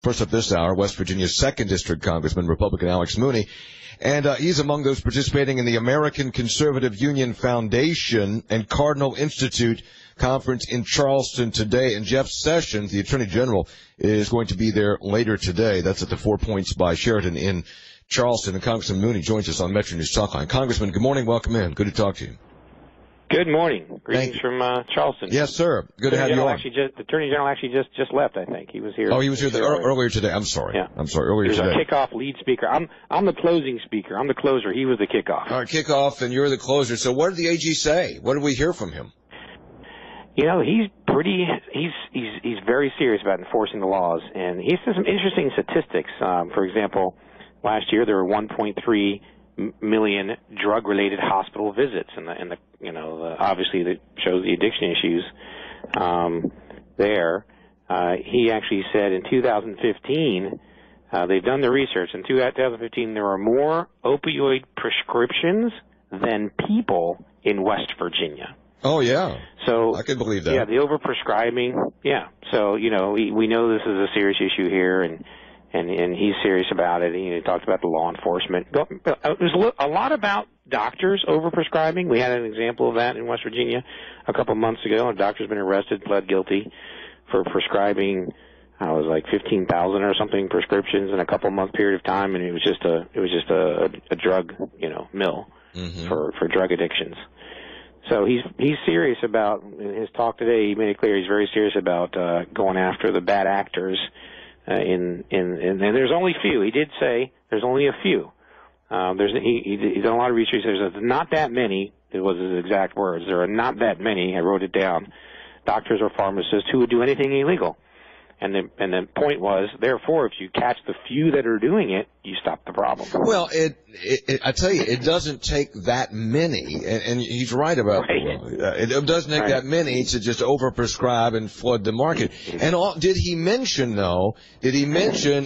First up this hour, West Virginia's 2nd District Congressman, Republican Alex Mooney. And he's among those participating in the American Conservative Union Foundation and Cardinal Institute conference in Charleston today. And Jeff Sessions, the Attorney General, is going to be there later today. That's at the 4 Points by Sheraton in Charleston. And Congressman Mooney joins us on Metro News Talkline. Congressman, good morning. Welcome in. Good to talk to you. Good morning. Greetings from Charleston. Yes, sir. Good to have you on. The Attorney General actually just left, I think. He was here. Oh, he was here earlier today. I'm sorry. Yeah. I'm sorry. Earlier today. He was our kickoff lead speaker. I'm the closing speaker. I'm the closer. He was the kickoff. All right, kickoff, and you're the closer. So what did the AG say? What did we hear from him? You know, he's very serious about enforcing the laws, and he said some interesting statistics. For example, last year there were 1.3 million drug-related hospital visits, and obviously that shows the addiction issues there. He actually said in 2015, they've done the research. In 2015, there were more opioid prescriptions than people in West Virginia. Oh, yeah. So I can believe that. Yeah, the overprescribing. Yeah. So, we know this is a serious issue here, and he's serious about it. He talked about the law enforcement. There's a lot about doctors overprescribing. We had an example of that in West Virginia a couple of months ago. A doctor's been arrested, pled guilty for prescribing, I was like 15,000 or something prescriptions in a couple month period of time, and it was just a drug, mill for drug addictions. So he's serious about, in his talk today, he made it clear he's very serious about going after the bad actors. And there's only few. He did say there's only a few. He's done a lot of research. There's not that many. It was his exact words. There are not that many. I wrote it down. Doctors or pharmacists who would do anything illegal. And the point was, therefore, if you catch the few that are doing it, you stop the problem. Well, I tell you, it doesn't take that many, and he's right about it doesn't take that many to just overprescribe and flood the market. And did he mention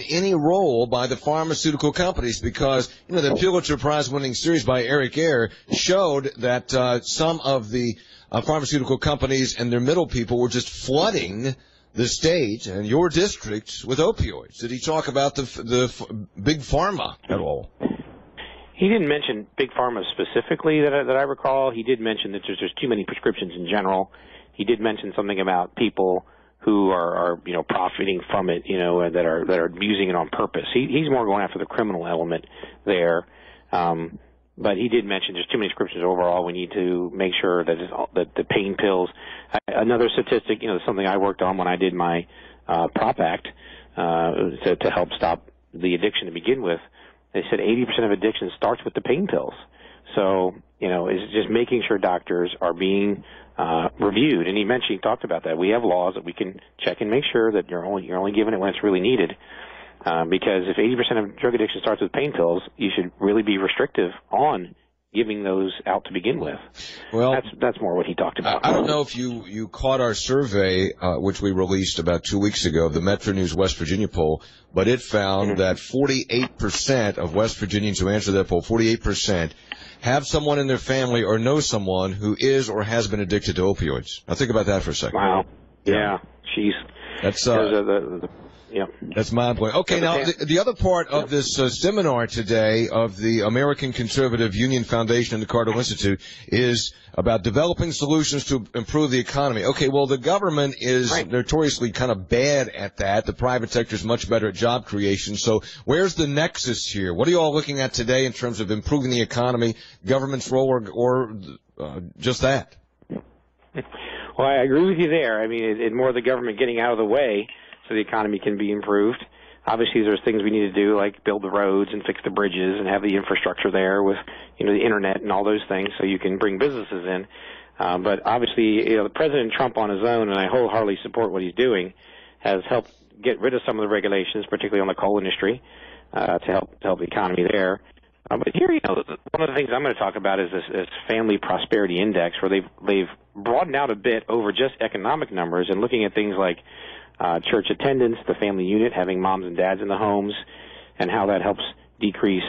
any role by the pharmaceutical companies? Because, the Pulitzer Prize-winning series by Eric Ayre showed that some of the pharmaceutical companies and their middle people were just flooding the state and your district with opioids. Did he talk about the big pharma at all? He didn't mention big pharma specifically that I recall. He did mention that there's too many prescriptions in general. He did mention something about people who are profiting from it, that are using it on purpose. He's more going after the criminal element there. But he did mention there's too many prescriptions overall. We need to make sure that the pain pills. Another statistic, something I worked on when I did my Prop Act to help stop the addiction to begin with. They said 80% of addiction starts with the pain pills. So, it's just making sure doctors are being reviewed. And he talked about that. We have laws that we can check and make sure that you're only giving it when it's really needed. Because if 80% of drug addiction starts with pain pills, you should really be restrictive on giving those out to begin with. Well, that's more what he talked about. I don't know if you caught our survey, which we released about 2 weeks ago, the Metro News West Virginia poll, but it found that 48% of West Virginians who answered that poll, 48%, have someone in their family or know someone who is or has been addicted to opioids. Now think about that for a second. Wow. Yeah. Jeez. That's Yep. That's mind-blowing. Okay, now, the other part of this seminar today of the American Conservative Union Foundation and the Cardinal Institute is about developing solutions to improve the economy. Okay, well, the government is notoriously kind of bad at that. The private sector is much better at job creation. So where's the nexus here? What are you all looking at today in terms of improving the economy, government's role, or just that? Well, I agree with you there. I mean, it's more the government getting out of the way so the economy can be improved. Obviously, there's things we need to do, like build the roads and fix the bridges and have the infrastructure there with, the internet and all those things so you can bring businesses in. But obviously, the President Trump on his own, and I wholeheartedly support what he's doing, has helped get rid of some of the regulations, particularly on the coal industry, to help the economy there. But here, one of the things I'm going to talk about is this Family Prosperity Index, where they've broadened out a bit over just economic numbers and looking at things like church attendance, the family unit, having moms and dads in the homes, and how that helps decrease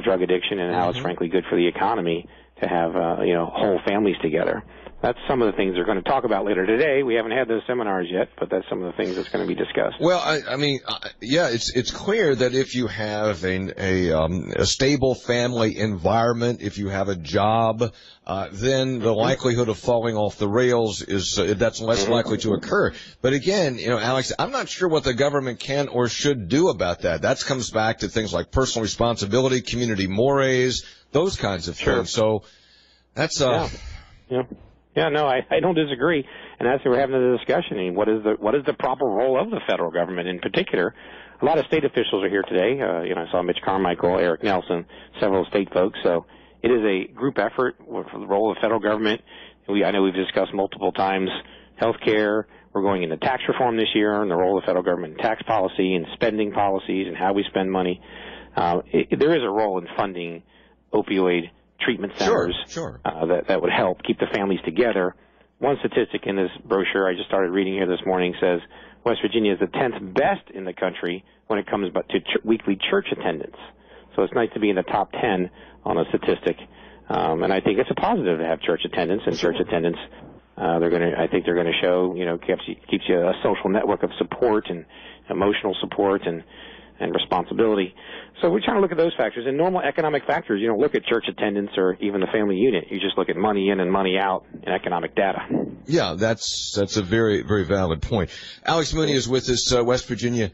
drug addiction and how it's frankly good for the economy. to have whole families together. That's some of the things they're going to talk about later today. We haven't had those seminars yet, but that's some of the things that's going to be discussed. Well, it's clear that if you have a stable family environment, if you have a job, then the likelihood of falling off the rails that's less likely to occur. But again, Alex, I'm not sure what the government can or should do about that. That comes back to things like personal responsibility, community mores, those kinds of things. So that's Yeah, no, I don't disagree, and that's why we're having the discussion. I mean, what is the proper role of the federal government in particular? A lot of state officials are here today. I saw Mitch Carmichael, Eric Nelson, several state folks. So it is a group effort for the role of the federal government. I know we've discussed multiple times health care. We're going into tax reform this year and the role of the federal government in tax policy and spending policies and how we spend money. There is a role in funding opioid treatment centers that would help keep the families together. One statistic in this brochure I just started reading here this morning says West Virginia is the 10th best in the country when it comes to weekly church attendance. So it's nice to be in the top 10 on a statistic. And I think it's a positive to have church attendance, and church attendance I think they're going to show, keeps you a social network of support and emotional support and responsibility. So we're trying to look at those factors. And normal economic factors, you don't look at church attendance or even the family unit. You just look at money in and money out in economic data. Yeah, that's a very, very valid point. Alex Mooney is with us, West Virginia